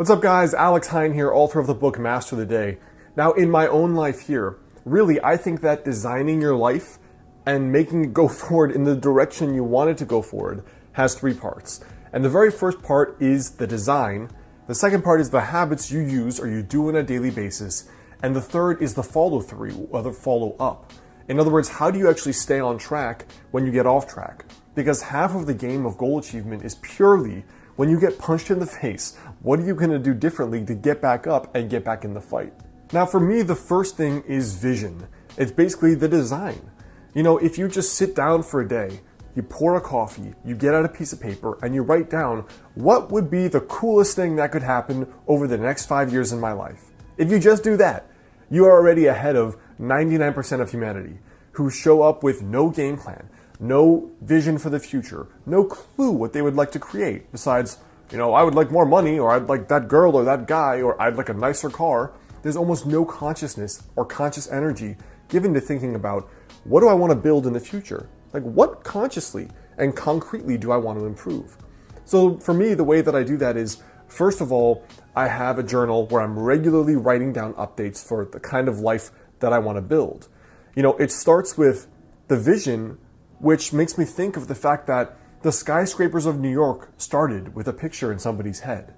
What's up guys, Alex Hine here, author of the book Master the Day. Now in my own life here, really I think that designing your life and making it go forward in the direction you want it to go forward has three parts. And the very first part is the design, the second part is the habits you use or you do on a daily basis, and the third is the follow through or the follow up. In other words, how do you actually stay on track when you get off track? Because half of the game of goal achievement is purely when you get punched in the face, what are you going to do differently to get back up and get back in the fight? Now for me, the first thing is vision. It's basically the design. You know, if you just sit down for a day, you pour a coffee, you get out a piece of paper, and you write down what would be the coolest thing that could happen over the next 5 years in my life. If you just do that, you are already ahead of 99% of humanity who show up with no game plan, no vision for the future, no clue what they would like to create besides, you know, I would like more money, or I'd like that girl or that guy, or I'd like a nicer car. There's almost no consciousness or conscious energy given to thinking about what do I want to build in the future? Like what consciously and concretely do I want to improve? So for me, the way that I do that is, first of all, I have a journal where I'm regularly writing down updates for the kind of life that I want to build. You know, it starts with the vision, which makes me think of the fact that the skyscrapers of New York started with a picture in somebody's head.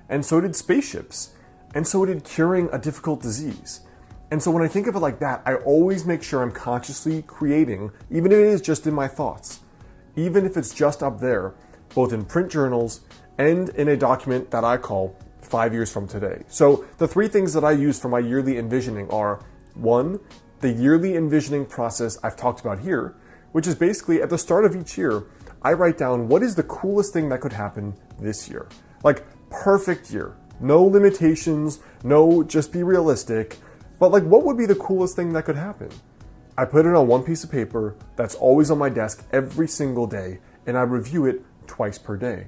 And so did spaceships. And so did curing a difficult disease. And so when I think of it like that, I always make sure I'm consciously creating, even if it is just in my thoughts, even if it's just up there, both in print journals and in a document that I call 5 years from today. So the three things that I use for my yearly envisioning are, one, the yearly envisioning process I've talked about here, which is basically at the start of each year, I write down what is the coolest thing that could happen this year. Like perfect year, no limitations, no just be realistic, but like what would be the coolest thing that could happen? I put it on one piece of paper that's always on my desk every single day, and I review it twice per day.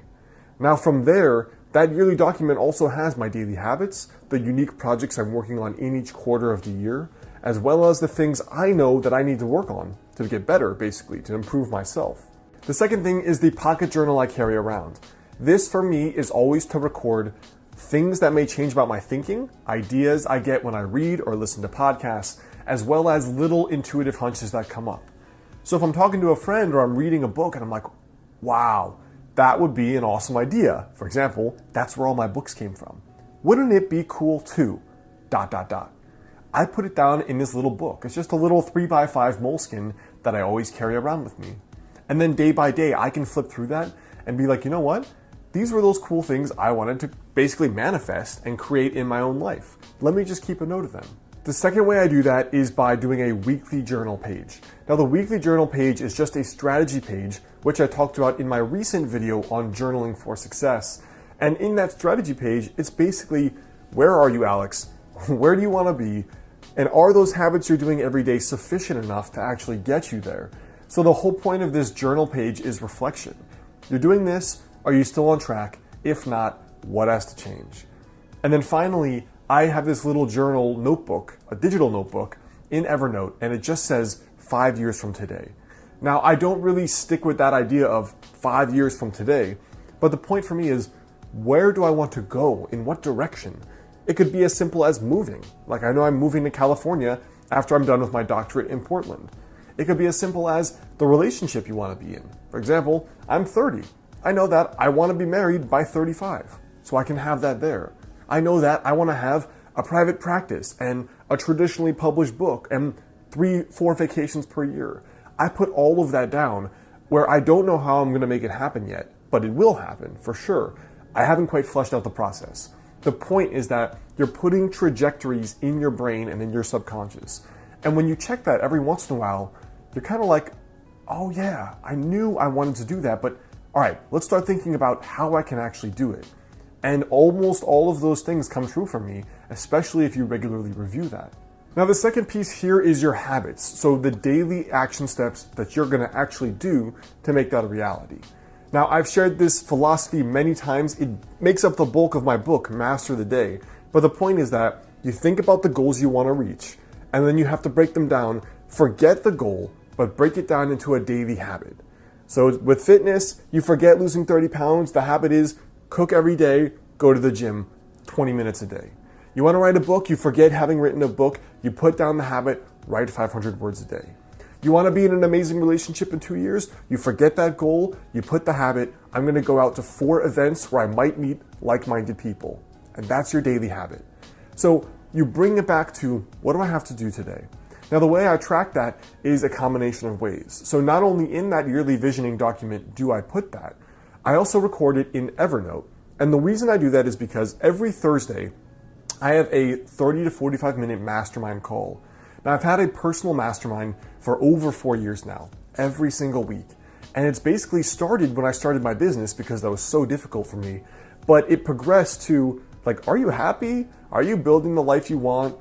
Now from there, that yearly document also has my daily habits, the unique projects I'm working on in each quarter of the year, as well as the things I know that I need to work on to get better, basically, to improve myself. The second thing is the pocket journal I carry around. This for me is always to record things that may change about my thinking, ideas I get when I read or listen to podcasts, as well as little intuitive hunches that come up. So if I'm talking to a friend or I'm reading a book and I'm like, wow, that would be an awesome idea. For example, that's where all my books came from. Wouldn't it be cool too? ... I put it down in this little book. It's just a little 3x5 moleskin that I always carry around with me. And then day by day, I can flip through that and be like, you know what? These were those cool things I wanted to basically manifest and create in my own life. Let me just keep a note of them. The second way I do that is by doing a weekly journal page. Now the weekly journal page is just a strategy page, which I talked about in my recent video on journaling for success. And in that strategy page, it's basically, where are you, Alex? Where do you want to be? And are those habits you're doing every day sufficient enough to actually get you there? So the whole point of this journal page is reflection. You're doing this, are you still on track? If not, what has to change? And then finally, I have this little journal notebook, a digital notebook in Evernote, and it just says 5 years from today. Now, I don't really stick with that idea of 5 years from today, but the point for me is, where do I want to go? In what direction? It could be as simple as moving. Like I know I'm moving to California after I'm done with my doctorate in Portland. It could be as simple as the relationship you want to be in. For example, I'm 30. I know that I want to be married by 35, so I can have that there. I know that I want to have a private practice and a traditionally published book and 3-4 vacations per year. I put all of that down where I don't know how I'm going to make it happen yet, but it will happen for sure. I haven't quite fleshed out the process. The point is that you're putting trajectories in your brain and in your subconscious. And when you check that every once in a while, you're kind of like, oh yeah, I knew I wanted to do that, but all right, let's start thinking about how I can actually do it. And almost all of those things come true for me, especially if you regularly review that. Now the second piece here is your habits. So the daily action steps that you're gonna actually do to make that a reality. Now, I've shared this philosophy many times. It makes up the bulk of my book, Master the Day. But the point is that you think about the goals you want to reach, and then you have to break them down. Forget the goal, but break it down into a daily habit. So with fitness, you forget losing 30 pounds. The habit is cook every day, go to the gym. 20 minutes a day. You want to write a book, you forget having written a book, you put down the habit, write 500 words a day. You want to be in an amazing relationship in 2 years, you forget that goal, you put the habit, I'm going to go out to 4 events where I might meet like-minded people. And that's your daily habit. So you bring it back to, what do I have to do today? Now the way I track that is a combination of ways. So not only in that yearly visioning document do I put that, I also record it in Evernote. And the reason I do that is because every Thursday, I have a 30 to 45 minute mastermind call. Now I've had a personal mastermind for over 4 years now, every single week. And it's basically started when I started my business because that was so difficult for me. But it progressed to like, are you happy? Are you building the life you want?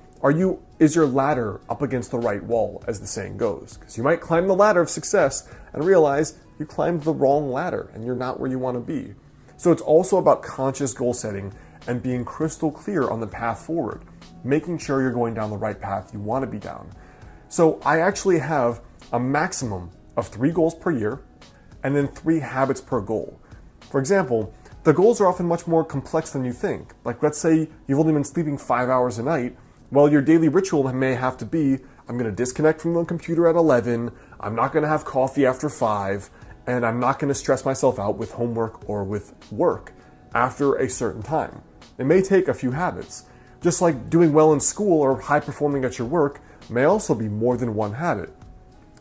Is your ladder up against the right wall, as the saying goes? Because you might climb the ladder of success and realize you climbed the wrong ladder and you're not where you want to be. So it's also about conscious goal setting and being crystal clear on the path forward, making sure you're going down the right path you want to be down. So I actually have a maximum of 3 goals per year and then 3 habits per goal. For example, the goals are often much more complex than you think. Like let's say you've only been sleeping 5 hours a night. Well, your daily ritual may have to be, I'm going to disconnect from the computer at 11, I'm not going to have coffee after 5, and I'm not going to stress myself out with homework or with work after a certain time. It may take a few habits. Just like doing well in school or high performing at your work may also be more than one habit.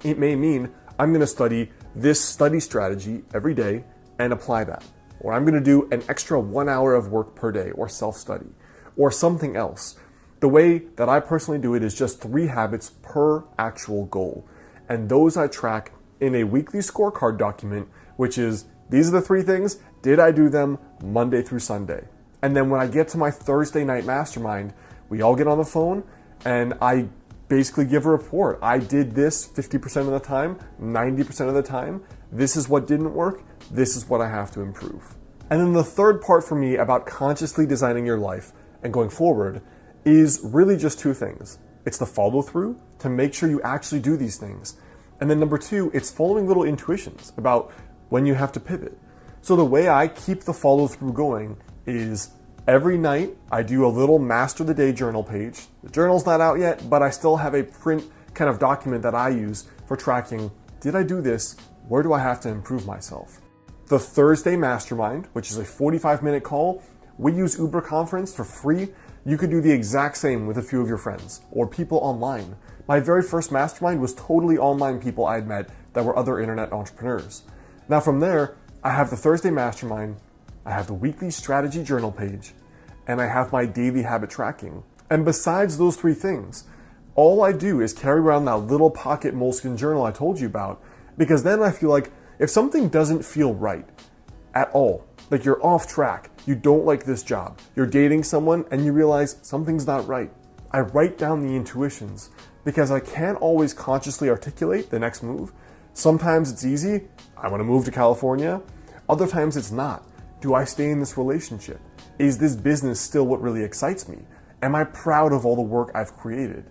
It may mean I'm going to study this study strategy every day and apply that. Or I'm going to do an extra 1 hour of work per day or self-study or something else. The way that I personally do it is just 3 habits per actual goal. And those I track in a weekly scorecard document, which is, these are the 3 things, did I do them Monday through Sunday? And then when I get to my Thursday night mastermind, we all get on the phone and I basically give a report. I did this 50% of the time, 90% of the time. This is what didn't work. This is what I have to improve. And then the third part for me about consciously designing your life and going forward is really just 2 things. It's the follow through to make sure you actually do these things. And then number 2, it's following little intuitions about when you have to pivot. So the way I keep the follow through going is every night I do a little master the day journal page. The journal's not out yet, but I still have a print kind of document that I use for tracking, did I do this? Where do I have to improve myself? The Thursday mastermind, which is a 45-minute call, we use Uber Conference for free. You could do the exact same with a few of your friends or people online. My very first mastermind was totally online people I had met that were other internet entrepreneurs. Now from there, I have the Thursday mastermind, I have the weekly strategy journal page, and I have my daily habit tracking. And besides those 3 things, all I do is carry around that little pocket moleskin journal I told you about, because then I feel like if something doesn't feel right at all, like you're off track, you don't like this job, you're dating someone and you realize something's not right, I write down the intuitions because I can't always consciously articulate the next move. Sometimes it's easy, I want to move to California. Other times it's not. Do I stay in this relationship? Is this business still what really excites me? Am I proud of all the work I've created?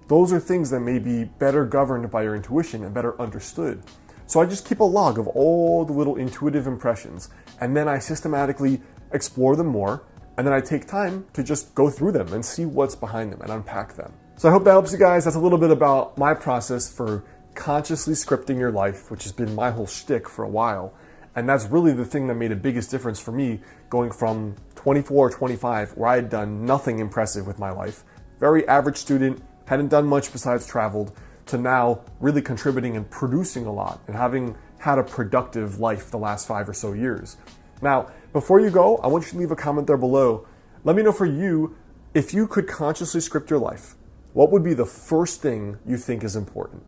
Those are things that may be better governed by your intuition and better understood. So I just keep a log of all the little intuitive impressions, and then I systematically explore them more, and then I take time to just go through them and see what's behind them and unpack them. So I hope that helps you guys. That's a little bit about my process for consciously scripting your life, which has been my whole shtick for a while. And that's really the thing that made the biggest difference for me going from 24 or 25, where I had done nothing impressive with my life, very average student, hadn't done much besides traveled, to now really contributing and producing a lot and having had a productive life the last 5 or so years. Now, before you go, I want you to leave a comment there below. Let me know for you, if you could consciously script your life, what would be the first thing you think is important?